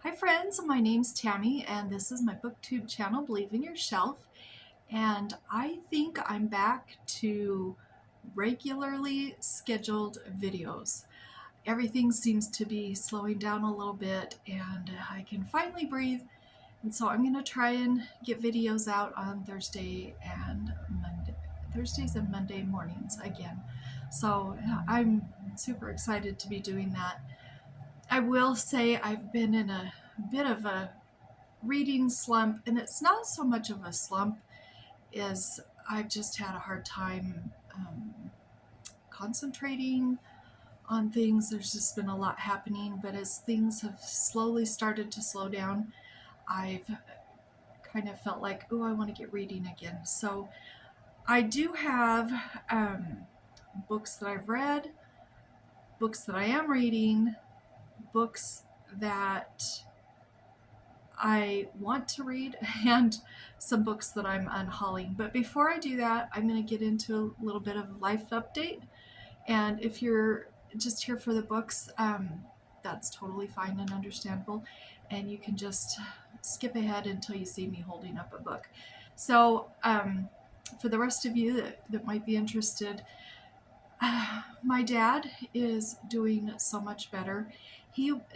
Hi friends, my name's Tammy and this is my Booktube channel, Believe in Your Shelf. And I think I'm back to regularly scheduled videos. Everything seems to be slowing down a little bit and I can finally breathe. And so I'm going to try and get videos out on Thursdays and Monday mornings again. So I'm super excited to be doing that. I will say I've been in a bit of a reading slump, and it's not so much of a slump as I've just had a hard time concentrating on things. There's just been a lot happening, but as things have slowly started to slow down, I've kind of felt like, oh, I want to get reading again. So I do have books that I've read, books that I am reading, books that I want to read, and some books that I'm unhauling. But before I do that, I'm going to get into a little bit of life update. And if you're just here for the books, that's totally fine and understandable. And you can just skip ahead until you see me holding up a book. So for the rest of you that might be interested, my dad is doing so much better.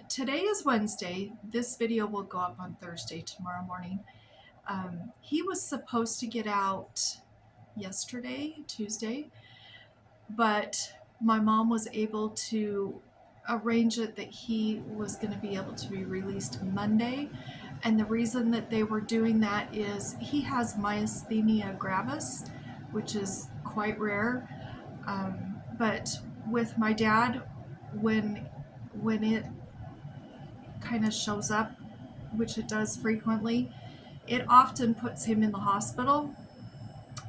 Today is Wednesday. This video will go up on Thursday, tomorrow morning. He was supposed to get out yesterday, Tuesday, but my mom was able to arrange it that he was going to be able to be released Monday. And the reason that they were doing that is he has myasthenia gravis, which is quite rare. But with my dad, when it kind of shows up, which it does frequently, it often puts him in the hospital.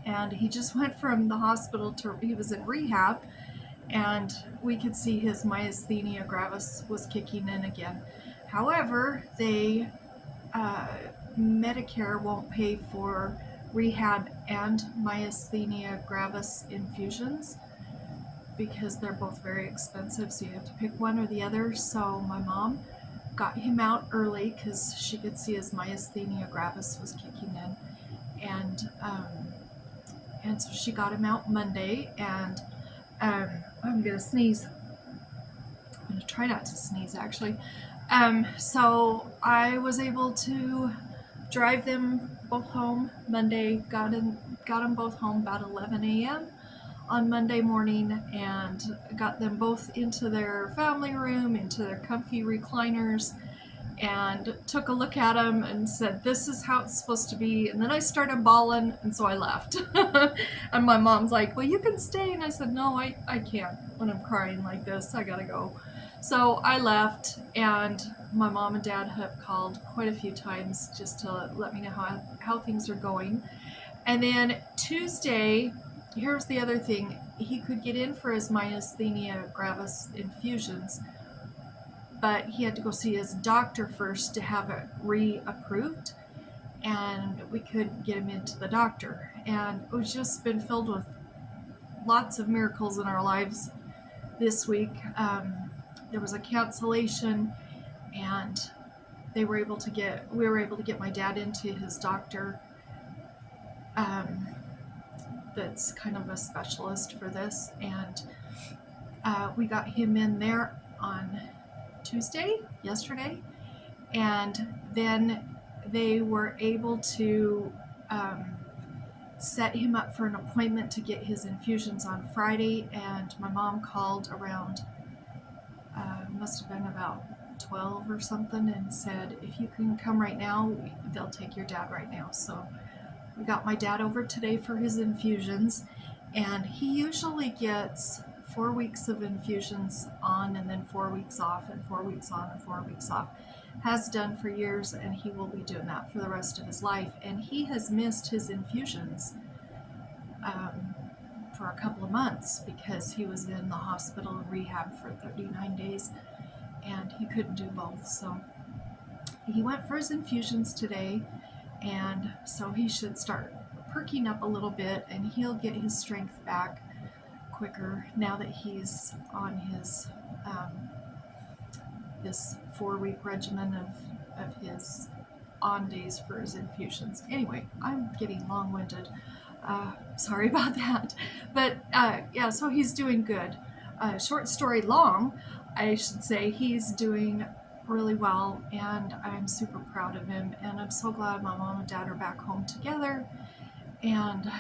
And he just went from the hospital he was in rehab, and we could see his myasthenia gravis was kicking in again. However, Medicare won't pay for rehab and myasthenia gravis infusions because they're both very expensive, so you have to pick one or the other. So my mom got him out early because she could see his myasthenia gravis was kicking in, and so she got him out Monday. And I'm gonna sneeze. I'm gonna try not to sneeze actually. So I was able to drive them both home Monday. Got them both home about 11 a.m. on Monday morning, and got them both into their family room, into their comfy recliners, and took a look at them and said, this is how it's supposed to be. And then I started bawling, and so I left. And my mom's like, well, you can stay. And I said, no, I can't. When I'm crying like this, I gotta go. So I left, and my mom and dad have called quite a few times just to let me know how things are going. And then Tuesday, here's the other thing. He could get in for his myasthenia gravis infusions, but he had to go see his doctor first to have it reapproved, and we couldn't get him into the doctor. And it was just been filled with lots of miracles in our lives this week. There was a cancellation, and we were able to get my dad into his doctor. That's kind of a specialist for this, and we got him in there on Tuesday, yesterday, and then they were able to set him up for an appointment to get his infusions on Friday. And my mom called around, must have been about 12 or something, and said, if you can come right now, they'll take your dad right now. So we got my dad over today for his infusions, and he usually gets 4 weeks of infusions on, and then 4 weeks off, and 4 weeks on, and 4 weeks off. Has done for years, and he will be doing that for the rest of his life. And he has missed his infusions for a couple of months because he was in the hospital and rehab for 39 days, and he couldn't do both. So he went for his infusions today, and so he should start perking up a little bit, and he'll get his strength back quicker now that he's on his this 4-week regimen of his on days for his infusions. Anyway, I'm getting long-winded. Sorry about that. But yeah, so he's doing good. Short story long, I should say, he's doing really well, and I'm super proud of him, and I'm so glad my mom and dad are back home together, and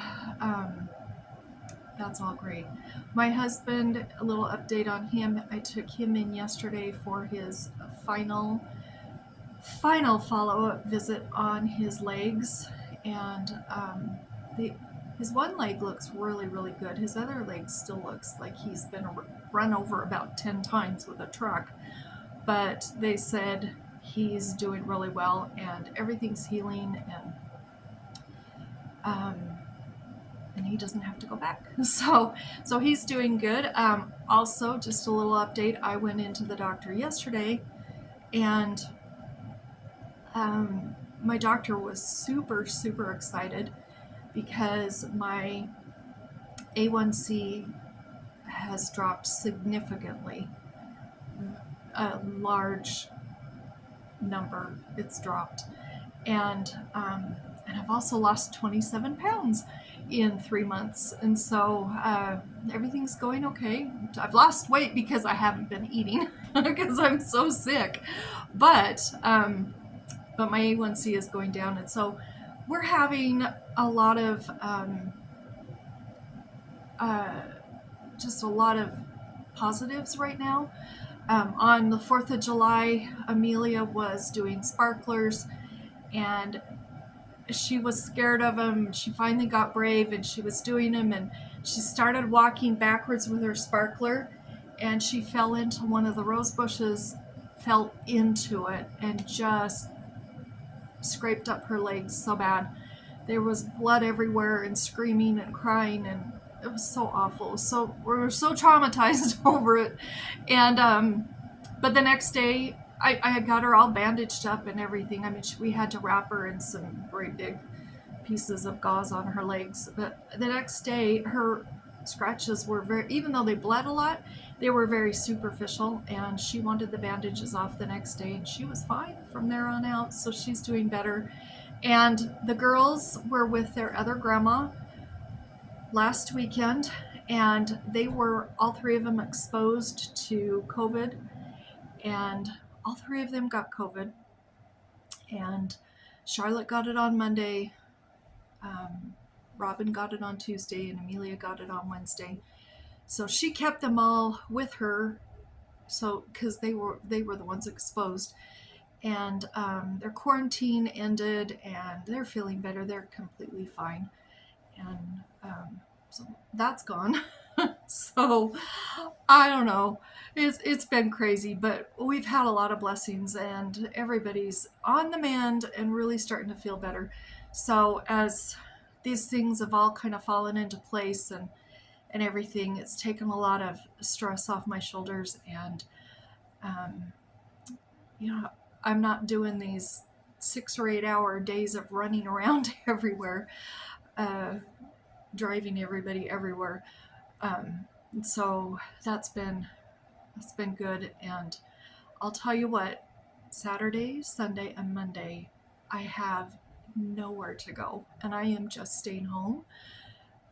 that's all great. My husband, a little update on him. I took him in yesterday for his final follow-up visit on his legs, and his one leg looks really, really good. His other leg still looks like he's been run over about 10 times with a truck, but they said he's doing really well and everything's healing, and he doesn't have to go back. So he's doing good. Also, just a little update. I went into the doctor yesterday, and my doctor was super, super excited because my A1C has dropped significantly. A large number it's dropped. And I've also lost 27 pounds in 3 months. And so everything's going okay. I've lost weight because I haven't been eating because I'm so sick. But my A1C is going down. And so we're having a lot of just a lot of positives right now. On the 4th of July, Amelia was doing sparklers, and she was scared of them. She finally got brave, and she was doing them, and she started walking backwards with her sparkler, and she fell into one of the rose bushes, fell into it, and just scraped up her legs so bad. There was blood everywhere and screaming and crying, and it was so awful. So we were so traumatized over it. And but the next day, I got her all bandaged up and everything. I mean, we had to wrap her in some very big pieces of gauze on her legs. But the next day, her scratches were very, even though they bled a lot, they were very superficial, and she wanted the bandages off the next day, and she was fine from there on out. So she's doing better. And the girls were with their other grandma last weekend, and they were, all 3 of them, exposed to COVID, and all 3 of them got COVID. And Charlotte got it on Monday, Robin got it on Tuesday, and Amelia got it on Wednesday. So she kept them all with her, so because they were the ones exposed. And their quarantine ended, and they're feeling better. They're completely fine. And so that's gone. So I don't know. It's been crazy, but we've had a lot of blessings, and everybody's on the mend and really starting to feel better. So as these things have all kind of fallen into place and everything, it's taken a lot of stress off my shoulders, and I'm not doing these 6 or 8 hour days of running around everywhere, driving everybody everywhere. So that's been good. And I'll tell you what, Saturday, Sunday, and Monday, I have nowhere to go, and I am just staying home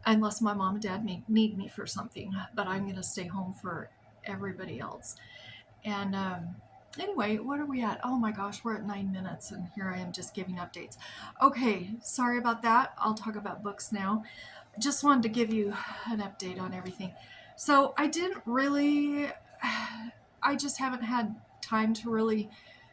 unless my mom and dad need me for something, but I'm going to stay home for everybody else. And anyway, what are we at? Oh my gosh, we're at 9 minutes, and here I am just giving updates. Okay, sorry about that. I'll talk about books now. Just wanted to give you an update on everything. So I just haven't had time to really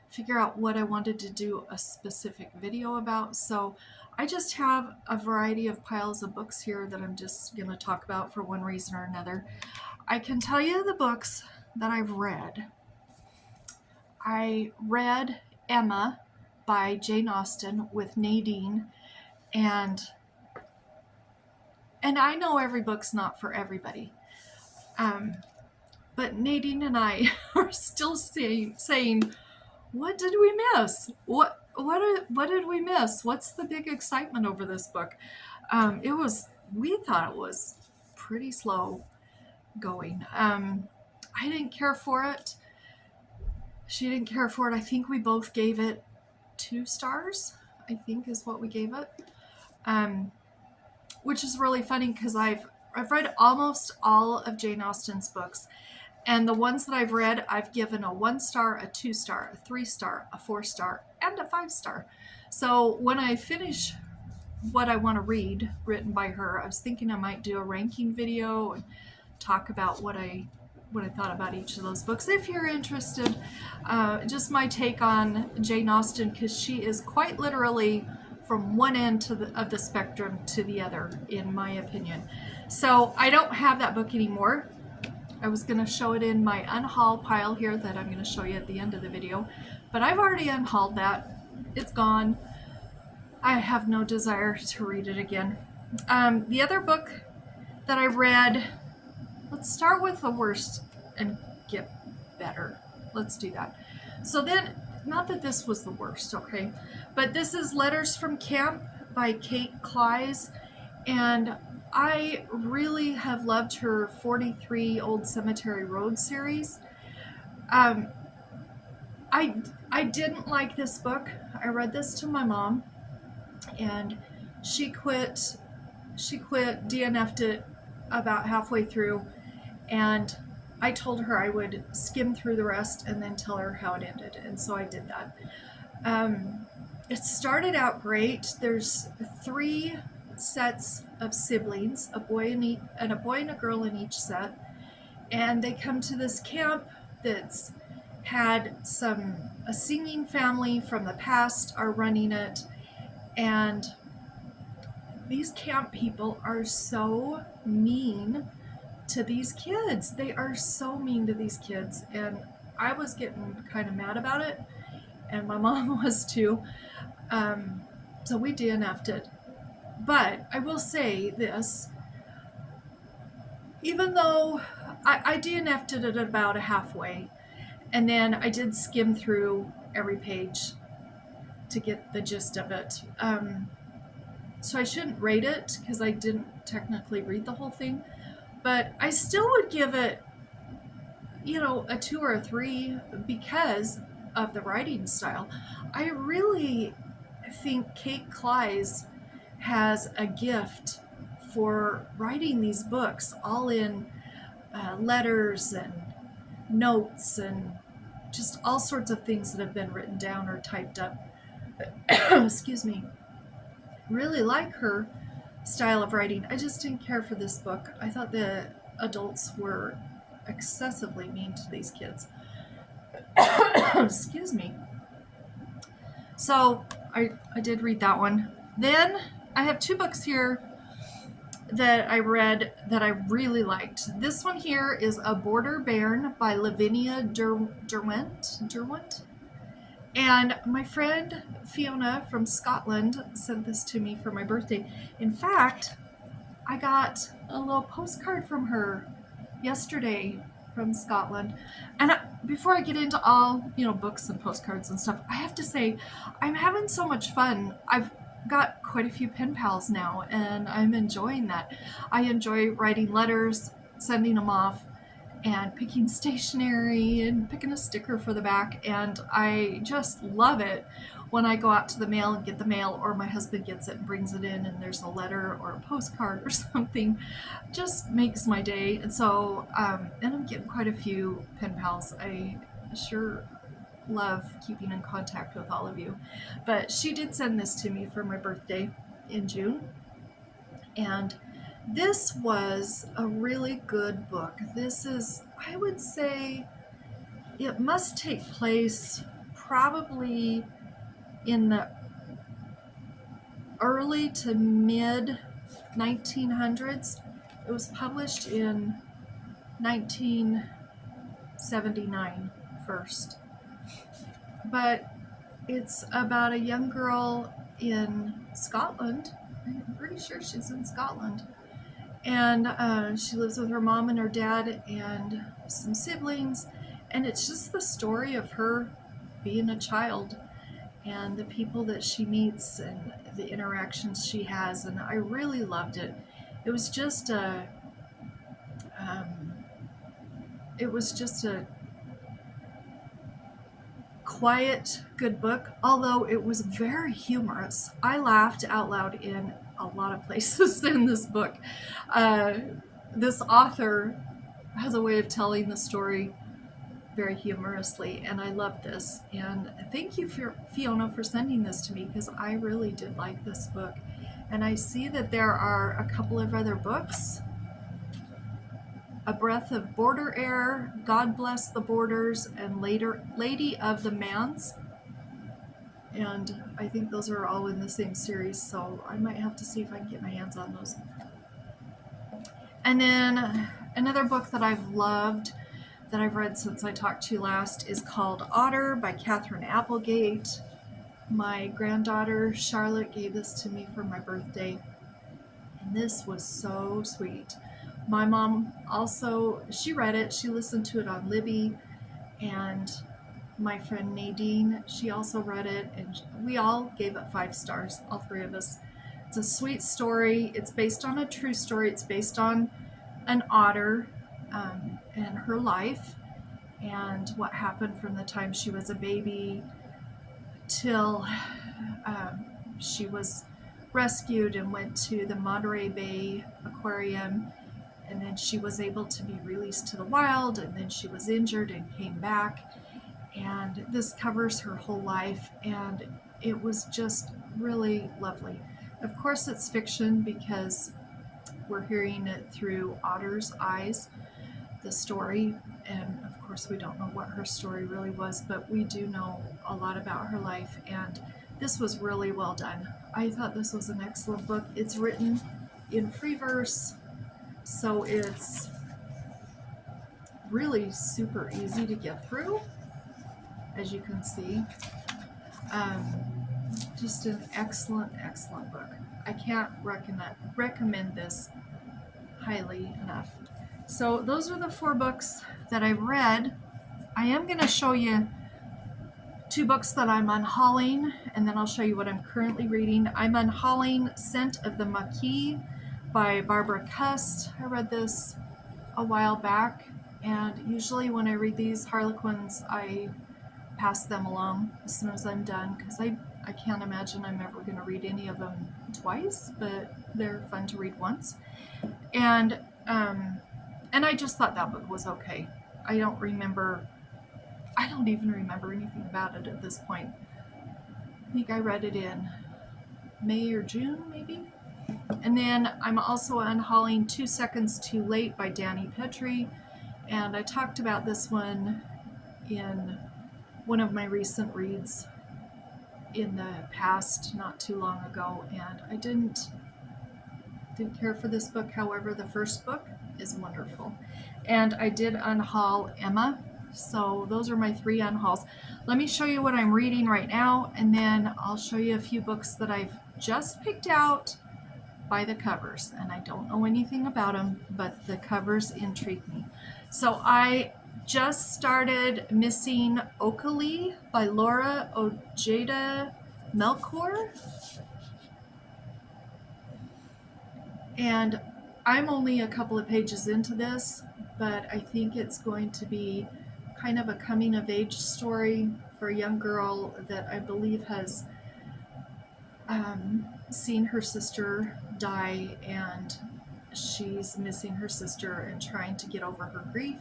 figure out what I wanted to do a specific video about. So I just have a variety of piles of books here that I'm just going to talk about for one reason or another. I can tell you the books that I've read. I read Emma by Jane Austen with Nadine, and I know every book's not for everybody. But Nadine and I are still saying, what did we miss? What did we miss? What's the big excitement over this book? We thought it was pretty slow going. I didn't care for it. She didn't care for it. I think we both gave it 2 stars, I think is what we gave it. Which is really funny because I've read almost all of Jane Austen's books, and the ones that I've read, I've given a 1 star, a 2 star, a 3 star, a 4 star, and a 5 star. So when I finish what I want to read written by her, I was thinking I might do a ranking video and talk about what I thought about each of those books. If you're interested, just my take on Jane Austen, because she is quite literally from one end of the spectrum to the other, in my opinion. So I don't have that book anymore. I was going to show it in my unhaul pile here that I'm going to show you at the end of the video, but I've already unhauled that. It's gone. I have no desire to read it again. The other book that I read, let's start with the worst and get better. Let's do that. So then, not that this was the worst, okay, but this is Letters from Camp by Klise, and I really have loved her 43 Old Cemetery Road series. I didn't like this book. I read this to my mom, and she DNF'd it about halfway through, and I told her I would skim through the rest and then tell her how it ended, and so I did that. It started out great. There's 3 sets of siblings, a boy and a girl in each set, and they come to this camp that's had a singing family from the past are running it, and these camp people are so mean to these kids. They are so mean to these kids, and I was getting kind of mad about it, and my mom was too. So we DNF'd it. But I will say this, even though I DNF'd it at about a halfway, and then I did skim through every page to get the gist of it. So I shouldn't rate it because I didn't technically read the whole thing, but I still would give it, a 2 or a 3 because of the writing style. I really think Klise has a gift for writing these books, all in letters and notes and just all sorts of things that have been written down or typed up. Excuse me. Really like her style of writing. I just didn't care for this book. I thought the adults were excessively mean to these kids. Excuse me. So I did read that one. Then I have 2 books here that I read that I really liked. This one here is A Border Bairn by Lavinia Derwent. And my friend Fiona from Scotland sent this to me for my birthday. In fact, I got a little postcard from her yesterday from Scotland. And before I get into all, books and postcards and stuff, I have to say, I'm having so much fun. I've got quite a few pen pals now, and I'm enjoying that. I enjoy writing letters, sending them off, and picking stationery and picking a sticker for the back, and I just love it when I go out to the mail and get the mail, or my husband gets it and brings it in and there's a letter or a postcard or something. Just makes my day. And so and I'm getting quite a few pen pals. I sure love keeping in contact with all of you. But she did send this to me for my birthday in June, and this was a really good book. This is, I would say, it must take place probably in the early to mid 1900s. It was published in 1979 first. But it's about a young girl in Scotland. I'm pretty sure she's in Scotland. And she lives with her mom and her dad and some siblings. And it's just the story of her being a child and the people that she meets and the interactions she has. And I really loved it. It was just a quiet, good book, although it was very humorous. I laughed out loud in a lot of places in this book. This author has a way of telling the story very humorously, and I love this. And thank you, Fiona, for sending this to me, because I really did like this book. And I see that there are a couple of other books. A Breath of Border Air, God Bless the Borders, and Lady of the Manse. And I think those are all in the same series, so I might have to see if I can get my hands on those. And then another book that I've loved, that I've read since I talked to you last, is called Otter by Katherine Applegate. My granddaughter Charlotte gave this to me for my birthday, and this was so sweet. My mom also, she read it, she listened to it on Libby, and my friend Nadine, she also read it, and we all gave it 5 stars, all 3 of us. It's a sweet story. It's based on a true story. It's based on an otter and her life, and what happened from the time she was a baby till she was rescued and went to the Monterey Bay Aquarium, and then she was able to be released to the wild, and then she was injured and came back, and this covers her whole life, and it was just really lovely. Of course it's fiction because we're hearing it through Otter's eyes, the story, and of course we don't know what her story really was, but we do know a lot about her life, and this was really well done. I thought this was an excellent book. It's written in free verse, so it's really super easy to get through, as you can see. Just an excellent, excellent book. I can't recommend this highly enough. So those are the 4 books that I've read. I am going to show you 2 books that I'm unhauling, and then I'll show you what I'm currently reading. I'm unhauling Scent of the Maquis by Barbara Cust. I read this a while back, and usually when I read these Harlequins, I pass them along as soon as I'm done, because I can't imagine I'm ever going to read any of them twice, but they're fun to read once. And I just thought that book was okay. I don't even remember anything about it at this point. I think I read it in May or June, maybe. And then I'm also unhauling 2 Seconds Too Late by Dani Pettrey, and I talked about this one in one of my recent reads in the past, not too long ago, and I didn't care for this book. However, the first book is wonderful. And I did unhaul Emma. So those are my 3 unhauls. Let me show you what I'm reading right now, and then I'll show you a few books that I've just picked out by the covers. And I don't know anything about them, but the covers intrigue me. So I just started Missing Okalee by Laura Ojeda Melchor. And I'm only a couple of pages into this, but I think it's going to be kind of a coming-of-age story for a young girl that I believe has seen her sister die, and she's missing her sister and trying to get over her grief.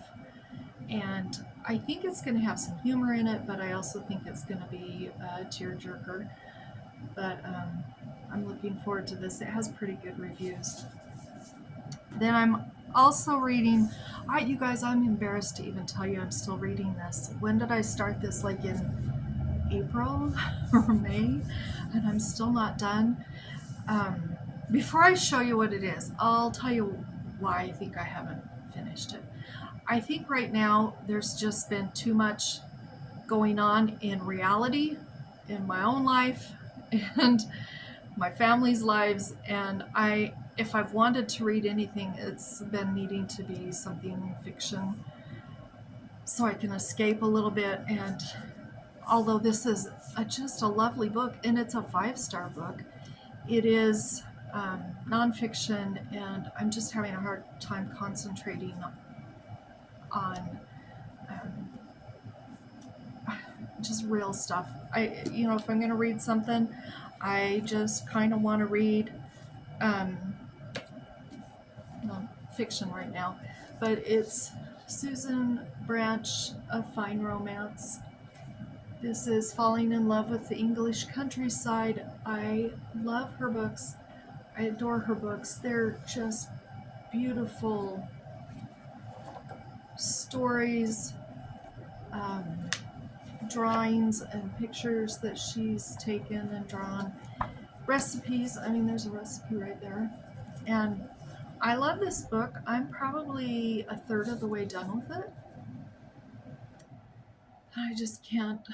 And I think it's going to have some humor in it, but I also think it's going to be a tearjerker. But I'm looking forward to this. It has pretty good reviews. Then I'm also reading, you guys, I'm embarrassed to even tell you I'm still reading this. When did I start this? Like in April or May? And I'm still not done. Before I show you what it is, I'll tell you why I think I haven't finished it. I think right now there's just been too much going on in reality, in my own life, and my family's lives, and if I've wanted to read anything, it's been needing to be something fiction so I can escape a little bit. And although this is just a lovely book, and it's a 5-star book, it is nonfiction, and I'm just having a hard time concentrating on just real stuff. If I'm going to read something, I just kind of want to read fiction right now. But it's Susan Branch of Fine Romance. This is Falling in Love with the English Countryside. I love her books. I adore her books. They're just beautiful stories, drawings and pictures that she's taken and drawn. Recipes. I mean, there's a recipe right there. And I love this book. I'm probably a third of the way done with it. I just can't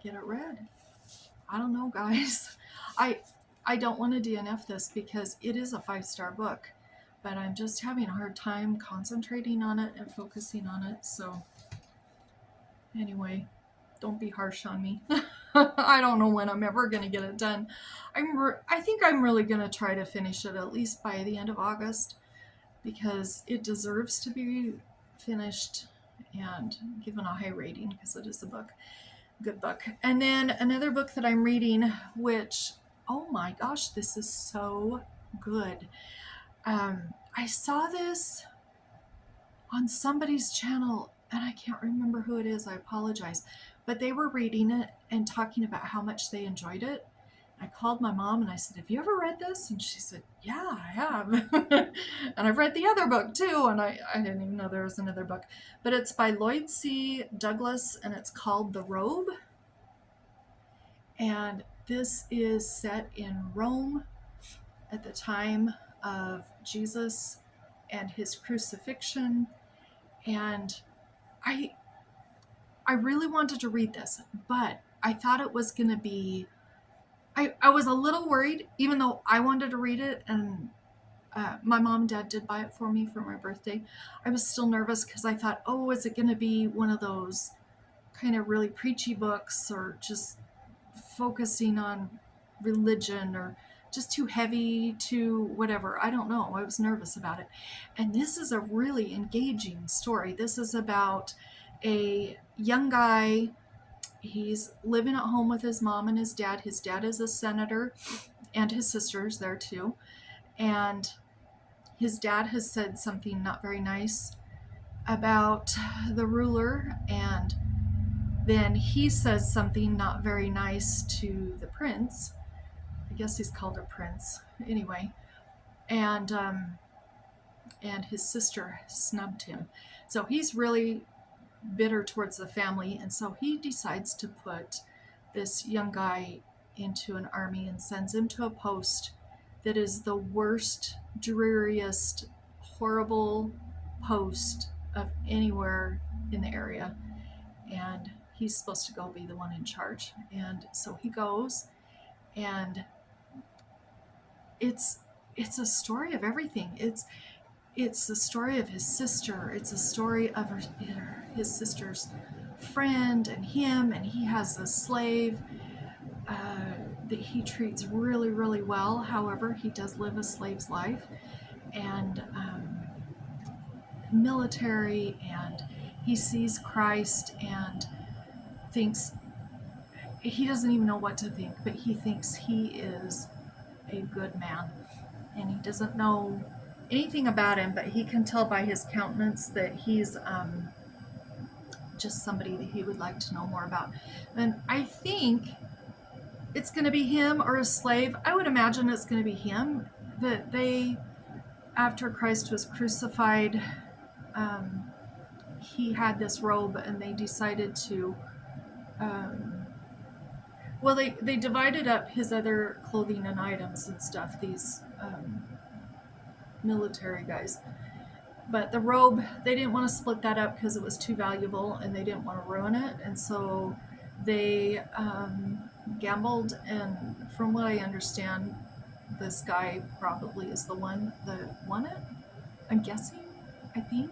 get it read. I don't know, guys. I don't want to DNF this because it is a 5-star book, but I'm just having a hard time concentrating on it and focusing on it. So anyway, don't be harsh on me. I don't know when I'm ever going to get it done. I think I'm really going to try to finish it at least by the end of August because it deserves to be finished and given a high rating because it is a book. Good book. And then another book that I'm reading, which, oh my gosh, this is so good. I saw this on somebody's channel and I can't remember who it is. I apologize. But they were reading it and talking about how much they enjoyed it. I called my mom and I said, have you ever read this? And she said, yeah, I have. And I've read the other book too. And I didn't even know there was another book. But it's by Lloyd C. Douglas and it's called The Robe. And this is set in Rome at the time of Jesus and his crucifixion. And I really wanted to read this, but I thought it was going to be, I was a little worried, even though I wanted to read it, and my mom and dad did buy it for me for my birthday. I was still nervous because I thought, oh, is it going to be one of those kind of really preachy books or just focusing on religion or just too heavy, too whatever. I don't know. I was nervous about it. And this is a really engaging story. This is about a young guy. He's living at home with his mom and his dad. His dad is a senator and his sister's there too. And his dad has said something not very nice about the ruler, and then he says something not very nice to the prince. I guess he's called a prince. Anyway, and his sister snubbed him. So he's really bitter towards the family, and so he decides to put this young guy into an army and sends him to a post that is the worst, dreariest, horrible post of anywhere in the area. And he's supposed to go be the one in charge. And so he goes, and it's a story of everything. It's the story of his sister. It's a story of his sister's friend and him, and he has a slave that he treats really, really well. However, he does live a slave's life, and military, and he sees Christ and thinks, he doesn't even know what to think, but he thinks he is a good man, and he doesn't know anything about him, but he can tell by his countenance that he's just somebody that he would like to know more about. And I think it's going to be him or a slave. I would imagine it's going to be him, that they, after Christ was crucified, he had this robe, and they decided to they divided up his other clothing and items and stuff, these military guys. But the robe, they didn't want to split that up because it was too valuable and they didn't want to ruin it. And so they gambled, and from what I understand, this guy probably is the one that won it. I'm guessing, I think.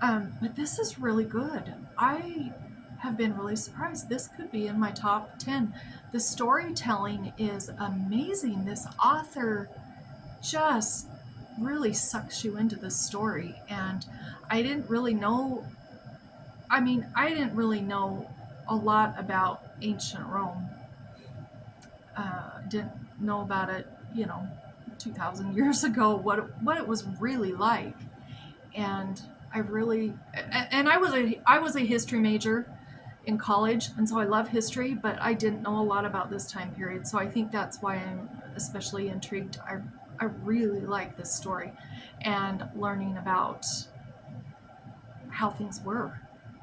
But this is really good. I have been really surprised. This could be in my top 10. The storytelling is amazing. This author just really sucks you into the story, and I didn't really know I mean, I didn't really know a lot about ancient Rome. Didn't know about it, 2,000 years ago, what it was really like. And I was a history major in college, and so I love history, but I didn't know a lot about this time period. So I think that's why I'm especially intrigued. I really like this story and learning about how things were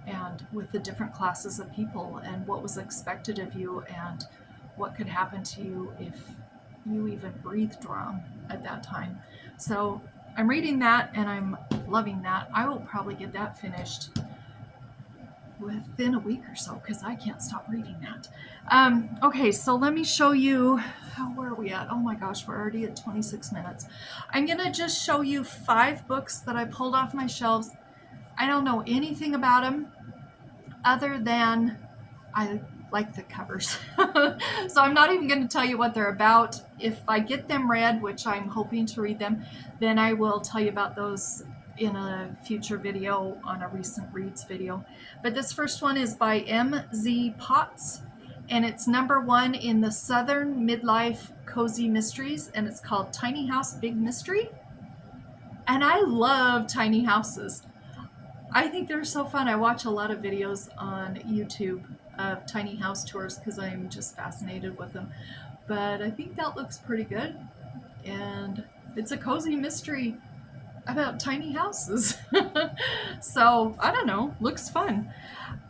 and with the different classes of people and what was expected of you and what could happen to you if you even breathed wrong at that time. So I'm reading that and I'm loving that. I will probably get that finished within a week or so because I can't stop reading that. Okay, so let me show you, where are we at? Oh my gosh, we're already at 26 minutes. I'm going to just show you 5 books that I pulled off my shelves. I don't know anything about them other than I like the covers. So I'm not even going to tell you what they're about. If I get them read, which I'm hoping to read them, then I will tell you about those in a future video, on a recent reads video. But this first one is by M.Z. Potts, and it's #1 in the Southern Midlife Cozy Mysteries, and it's called Tiny House Big Mystery. And I love tiny houses. I think they're so fun. I watch a lot of videos on YouTube of tiny house tours because I'm just fascinated with them. But I think that looks pretty good. And it's a cozy mystery about tiny houses. So, I don't know, looks fun.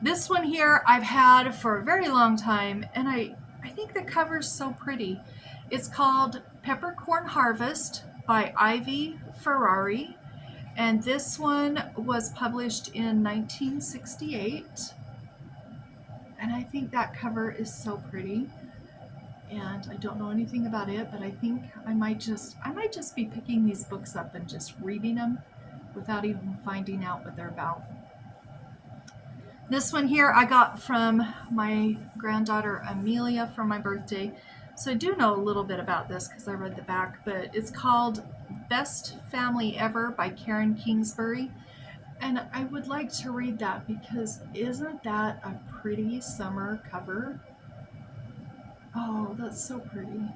This one here I've had for a very long time, and I think the cover's so pretty. It's called Peppercorn Harvest by Ivy Ferrari. And this one was published in 1968. And I think that cover is so pretty. And I don't know anything about it, but I think I might just be picking these books up and just reading them without even finding out what they're about. This one here I got from my granddaughter Amelia for my birthday. So I do know a little bit about this because I read the back, but it's called Best Family Ever by Karen Kingsbury. And I would like to read that because isn't that a pretty summer cover? Oh, that's so pretty.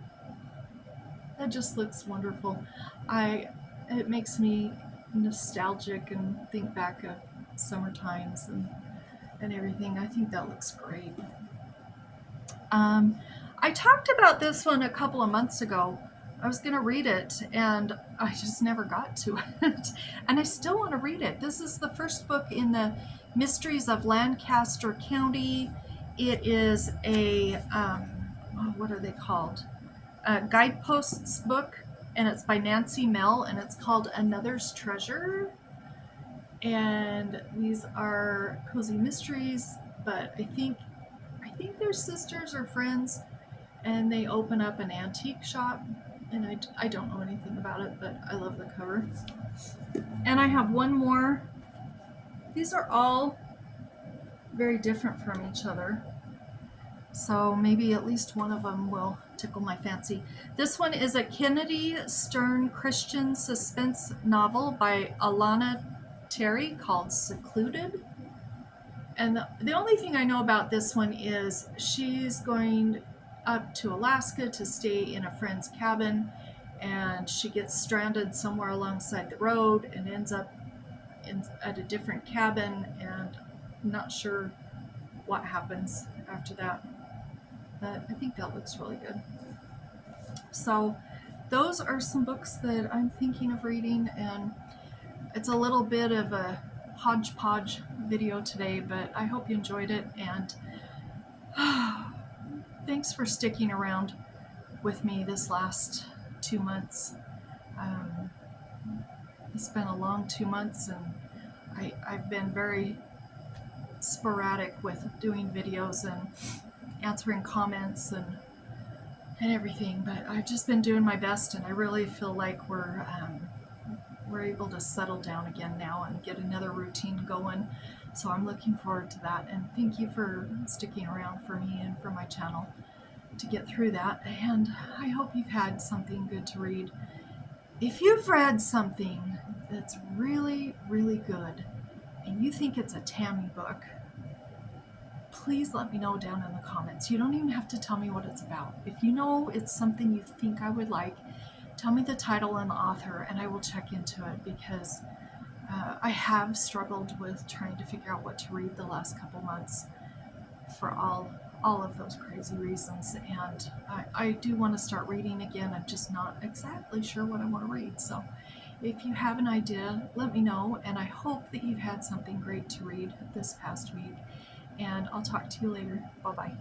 That just looks wonderful. It makes me nostalgic and think back of summer times and everything. I think that looks great. I talked about this one a couple of months ago. I was going to read it, and I just never got to it. And I still want to read it. This is the first book in the Mysteries of Lancaster County. It is a, what are they called? A guideposts book, and it's by Nancy Mehl, and it's called Another's Treasure. And these are cozy mysteries, but I think they're sisters or friends, and they open up an antique shop. And I don't know anything about it, but I love the cover. And I have one more. These are all very different from each other, so maybe at least one of them will tickle my fancy. This one is a Kennedy Stern Christian suspense novel by Alana Terry called Secluded. And the only thing I know about this one is she's going up to Alaska to stay in a friend's cabin, and she gets stranded somewhere alongside the road and ends up at a different cabin, and I'm not sure what happens after that, but I think that looks really good. So those are some books that I'm thinking of reading, and it's a little bit of a hodgepodge video today, but I hope you enjoyed it, and thanks for sticking around with me this last 2 months. It's been a long 2 months, and I've been very sporadic with doing videos and answering comments and everything, but I've just been doing my best, and I really feel like we're able to settle down again now and get another routine going. So I'm looking forward to that, and thank you for sticking around for me and for my channel to get through that. And I hope you've had something good to read. If you've read something that's really, really good and you think it's a Tammy book, please let me know down in the comments. You don't even have to tell me what it's about. If you know it's something you think I would like, tell me the title and the author, and I will check into it, because I have struggled with trying to figure out what to read the last couple months for all of those crazy reasons. And I do want to start reading again. I'm just not exactly sure what I want to read. So if you have an idea, let me know. And I hope that you've had something great to read this past week. And I'll talk to you later. Bye-bye.